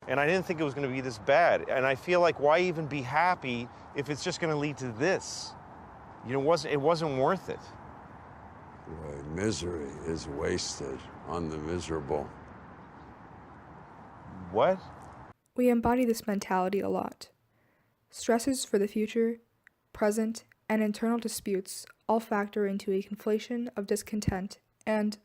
And I didn't think it was going to be this bad. And I feel like, why even be happy if it's just going to lead to this? You know, it wasn't worth it. Boy, misery is wasted on the miserable. What? We embody this mentality a lot. Stresses for the future, present, and internal disputes all factor into a conflation of discontent and,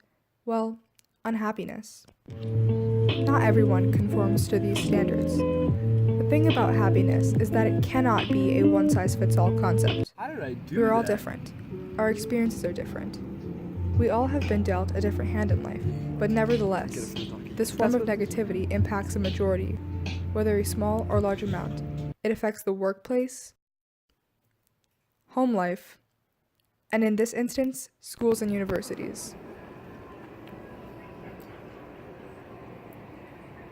well, unhappiness. Not everyone conforms to these standards. The thing about happiness is that it cannot be a one-size-fits-all concept. How did I do We're all that? different. Our experiences are different. We all have been dealt a different hand in life, but nevertheless, this form of negativity impacts a majority, whether a small or large amount. It affects the workplace, home life, and in this instance, schools and universities.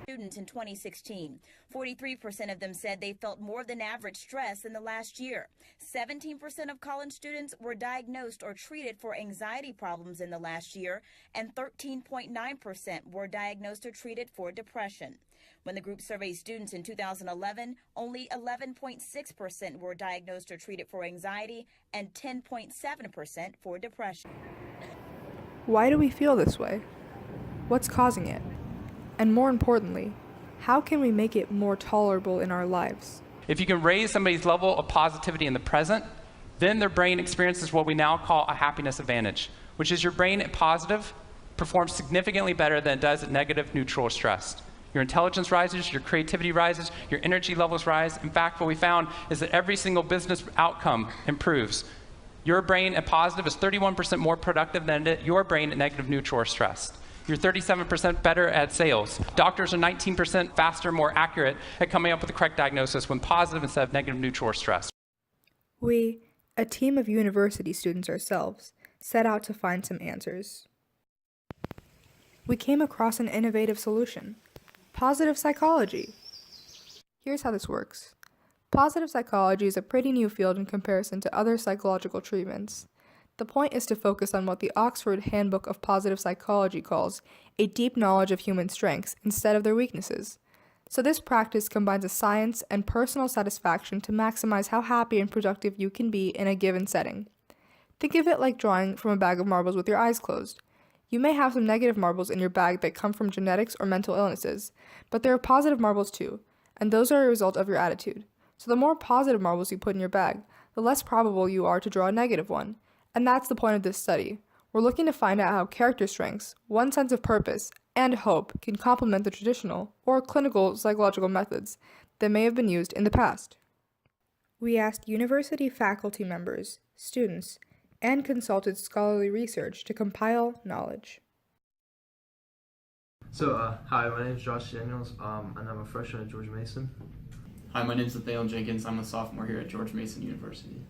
Students in 2016. 43% of them said they felt more than average stress in the last year. 17% of college students were diagnosed or treated for anxiety problems in the last year, and 13.9% were diagnosed or treated for depression. When the group surveyed students in 2011, only 11.6% were diagnosed or treated for anxiety and 10.7% for depression. Why do we feel this way? What's causing it? And more importantly, how can we make it more tolerable in our lives? If you can raise somebody's level of positivity in the present, then their brain experiences what we now call a happiness advantage, which is your brain at positive performs significantly better than it does at negative, neutral, or stressed. Your intelligence rises, your creativity rises, your energy levels rise. In fact, what we found is that every single business outcome improves. Your brain at positive is 31% more productive than your brain at negative, neutral, or stressed. You're 37% better at sales. Doctors are 19% faster, more accurate at coming up with the correct diagnosis when positive instead of negative, neutral, or stressed. We, a team of university students ourselves, set out to find some answers. We came across an innovative solution: positive psychology. Here's how this works. Positive psychology is a pretty new field in comparison to other psychological treatments. The point is to focus on what the Oxford Handbook of Positive Psychology calls a deep knowledge of human strengths instead of their weaknesses. So this practice combines a science and personal satisfaction to maximize how happy and productive you can be in a given setting. Think of it like drawing from a bag of marbles with your eyes closed. You may have some negative marbles in your bag that come from genetics or mental illnesses, but there are positive marbles too, and those are a result of your attitude. So the more positive marbles you put in your bag, the less probable you are to draw a negative one. And that's the point of this study. We're looking to find out how character strengths, one sense of purpose, and hope can complement the traditional or clinical psychological methods that may have been used in the past. We asked university faculty members, students, and consulted scholarly research to compile knowledge. So, hi, my name is Josh Daniels, and I'm a freshman at George Mason. Hi, my name is Nathaniel Jenkins. I'm a sophomore here at George Mason University.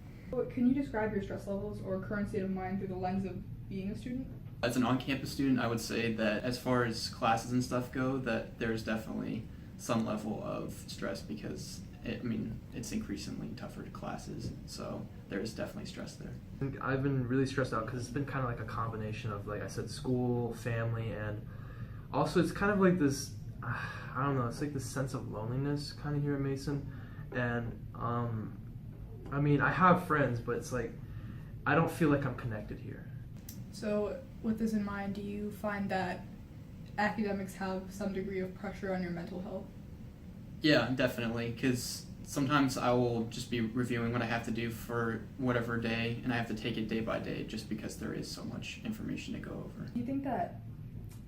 Can you describe your stress levels or current state of mind through the lens of being a student? As an on-campus student, I would say that as far as classes and stuff go, that there's definitely some level of stress because it's increasingly tougher classes, so there's definitely stress there. I think I've been really stressed out because it's been kind of like a combination of, like I said, school, family, and also it's kind of like this, I don't know, it's like this sense of loneliness kind of here at Mason, and I have friends, but it's like, I don't feel like I'm connected here. So, with this in mind, do you find that academics have some degree of pressure on your mental health? Yeah, definitely, because sometimes I will just be reviewing what I have to do for whatever day, and I have to take it day by day just because there is so much information to go over. Do you think that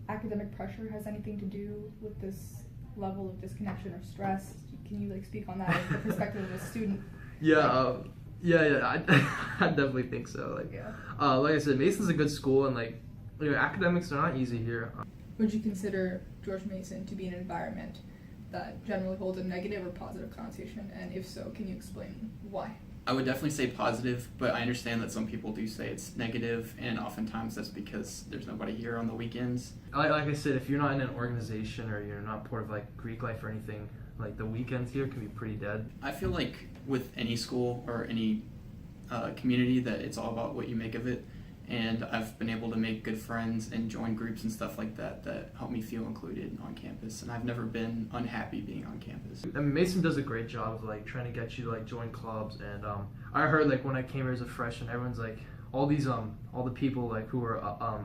academic pressure has anything to do with this level of disconnection or stress? Can you speak on that from the perspective of a student? Yeah, I definitely think so. Like I said, Mason's a good school, and academics are not easy here. Would you consider George Mason to be an environment that generally holds a negative or positive connotation? And if so, can you explain why? I would definitely say positive, but I understand that some people do say it's negative, and oftentimes that's because there's nobody here on the weekends. Like I said, if you're not in an organization or you're not part of Greek life or anything, the weekends here can be pretty dead. I feel like with any school or any community that it's all about what you make of it, and I've been able to make good friends and join groups and stuff like that that help me feel included on campus, and I've never been unhappy being on campus. I mean, Mason does a great job of like trying to get you to like join clubs, and I heard like when I came here as a freshman, everyone's like all the people like who are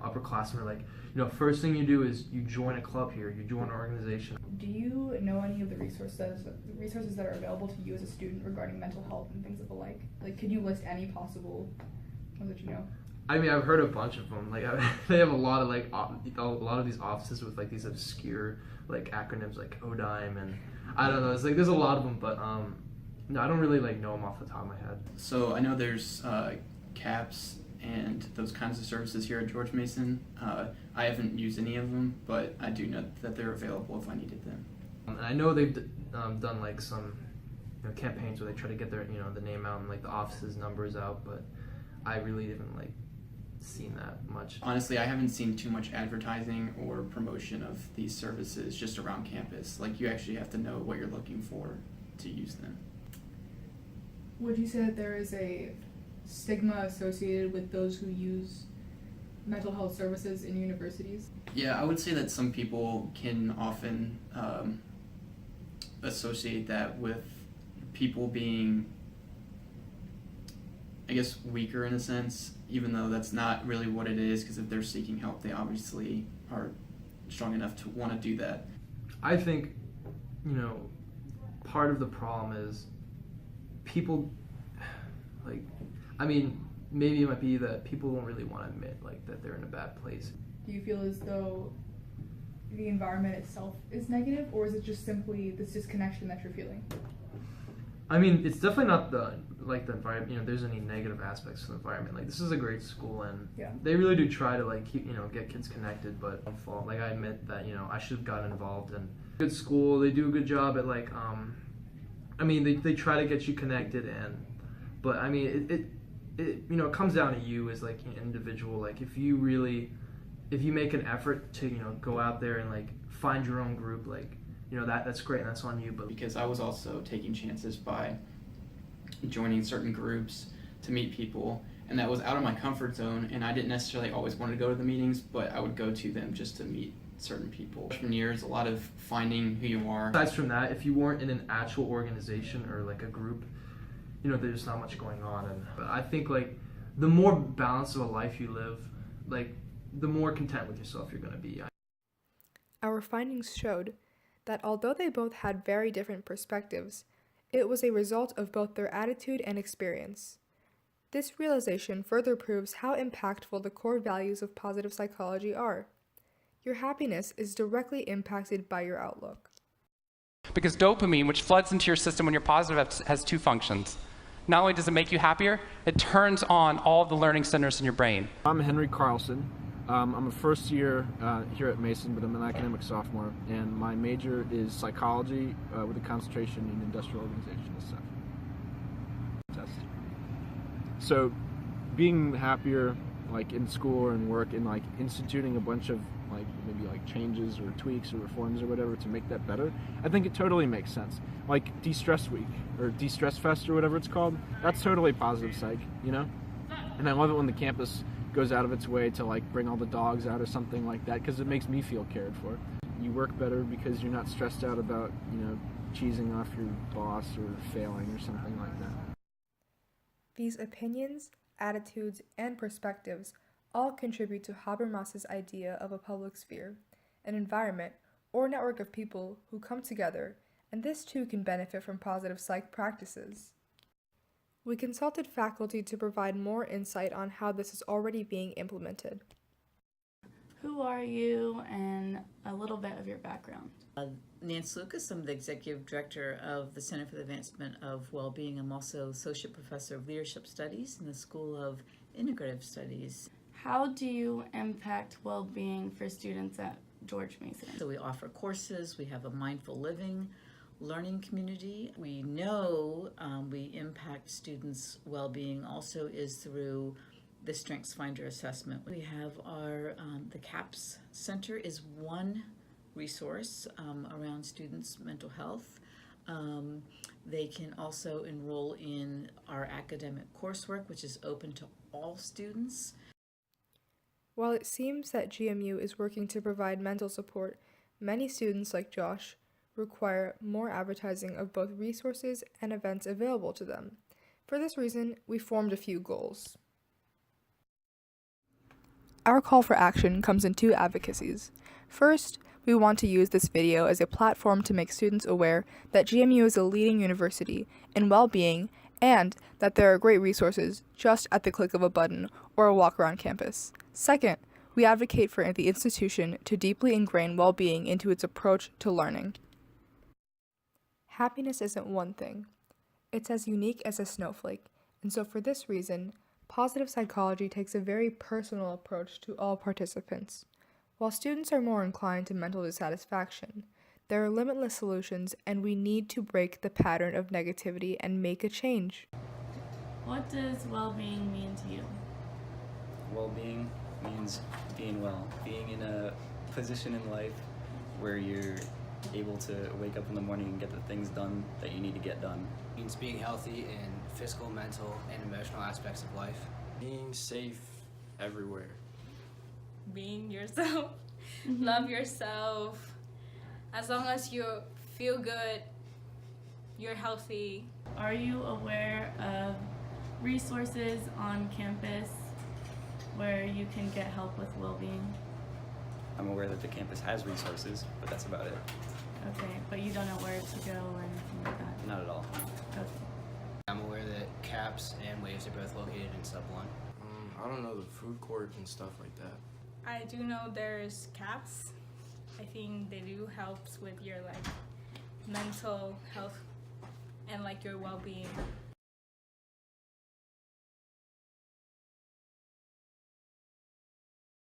upperclassmen are like, you know, first thing you do is you join a club here, you join an organization. Do you know any of the resources that are available to you as a student regarding mental health and things of the like? Like, could you list any possible ones that you know? I mean, I've heard a bunch of them. Like, they have a lot of like a lot of these offices with like these obscure like acronyms like ODIME, and I don't know. It's like there's a lot of them, but no, I don't really like know them off the top of my head. So I know there's CAPS and those kinds of services here at George Mason. I haven't used any of them, but I do know that they're available if I needed them. And I know they've done like some campaigns where they try to get their the name out and like the office's numbers out, but I really haven't like seen that much. Honestly, I haven't seen too much advertising or promotion of these services just around campus. Like, you actually have to know what you're looking for to use them. Would you say that there is a stigma associated with those who use mental health services in universities? Yeah, I would say that some people can often associate that with people being, I guess, weaker in a sense, even though that's not really what it is, because if they're seeking help, they obviously are strong enough to want to do that. I think, part of the problem is people, like, I mean, maybe it might be that people don't really want to admit, like, that they're in a bad place. Do you feel as though the environment itself is negative, or is it just simply this disconnection that you're feeling? I mean, it's definitely not the environment, there's any negative aspects to the environment. Like, this is a great school, and they really do try to, like, keep, get kids connected, but like, I admit that, I should have gotten involved in good school. They do a good job at, like, I mean, they try to get you connected, but I mean, it comes down to you as, like, an individual. Like, if you make an effort to, go out there and, like, find your own group, like, that's great, and that's on you. But because I was also taking chances by joining certain groups to meet people, and that was out of my comfort zone, and I didn't necessarily always want to go to the meetings, but I would go to them just to meet certain people. Freshman year is a lot of finding who you are. Aside from that, if you weren't in an actual organization or like a group, there's not much going on. But I think, like, the more balance of a life you live, like, the more content with yourself you're going to be. Our findings showed that although they both had very different perspectives, it was a result of both their attitude and experience. This realization further proves how impactful the core values of positive psychology are. Your happiness is directly impacted by your outlook. Because dopamine, which floods into your system when you're positive, has two functions. Not only does it make you happier, it turns on all the learning centers in your brain. I'm Henry Carlson. I'm a first year here at Mason, but I'm an academic sophomore, and my major is psychology with a concentration in industrial organization and stuff. So being happier, like, in school or in work, and, like, instituting a bunch of, like, maybe, like, changes or tweaks or reforms or whatever to make that better, I think it totally makes sense. Like De-Stress Week or De-Stress Fest or whatever it's called, that's totally positive psych, And I love it when the campus goes out of its way to, like, bring all the dogs out or something like that, because it makes me feel cared for. You work better because you're not stressed out about, cheesing off your boss or failing or something like that. These opinions, attitudes, and perspectives all contribute to Habermas's idea of a public sphere, an environment or network of people who come together, and this too can benefit from positive psych practices. We consulted faculty to provide more insight on how this is already being implemented. Who are you, and a little bit of your background? Nance Lucas. I'm the Executive Director of the Center for the Advancement of Wellbeing. I'm also Associate Professor of Leadership Studies in the School of Integrative Studies. How do you impact well-being for students at George Mason? So we offer courses, we have a mindful living learning community. We know we impact students' well-being also is through the StrengthsFinder assessment. We have our, the CAPS Center is one resource around students' mental health. They can also enroll in our academic coursework, which is open to all students. While it seems that GMU is working to provide mental support, many students like Josh require more advertising of both resources and events available to them. For this reason, we formed a few goals. Our call for action comes in two advocacies. First, we want to use this video as a platform to make students aware that GMU is a leading university in well-being and that there are great resources just at the click of a button or a walk around campus. Second, we advocate for the institution to deeply ingrain well-being into its approach to learning. Happiness isn't one thing. It's as unique as a snowflake, and so for this reason, positive psychology takes a very personal approach to all participants. While students are more inclined to mental dissatisfaction, there are limitless solutions, and we need to break the pattern of negativity and make a change. What does well-being mean to you? Well-being means being well, being in a position in life where you're able to wake up in the morning and get the things done that you need to get done. It means being healthy in physical, mental, and emotional aspects of life. Being safe everywhere. Being yourself. Love yourself. As long as you feel good, you're healthy. Are you aware of resources on campus where you can get help with well-being? I'm aware that the campus has resources, but that's about it. Okay, but you don't know where to go or anything like that? Not at all. Okay. I'm aware that CAPS and WAVES are both located in Sub 1. I don't know, the food court and stuff like that. I do know there's CAPS. I think they do helps with your mental health and your well-being.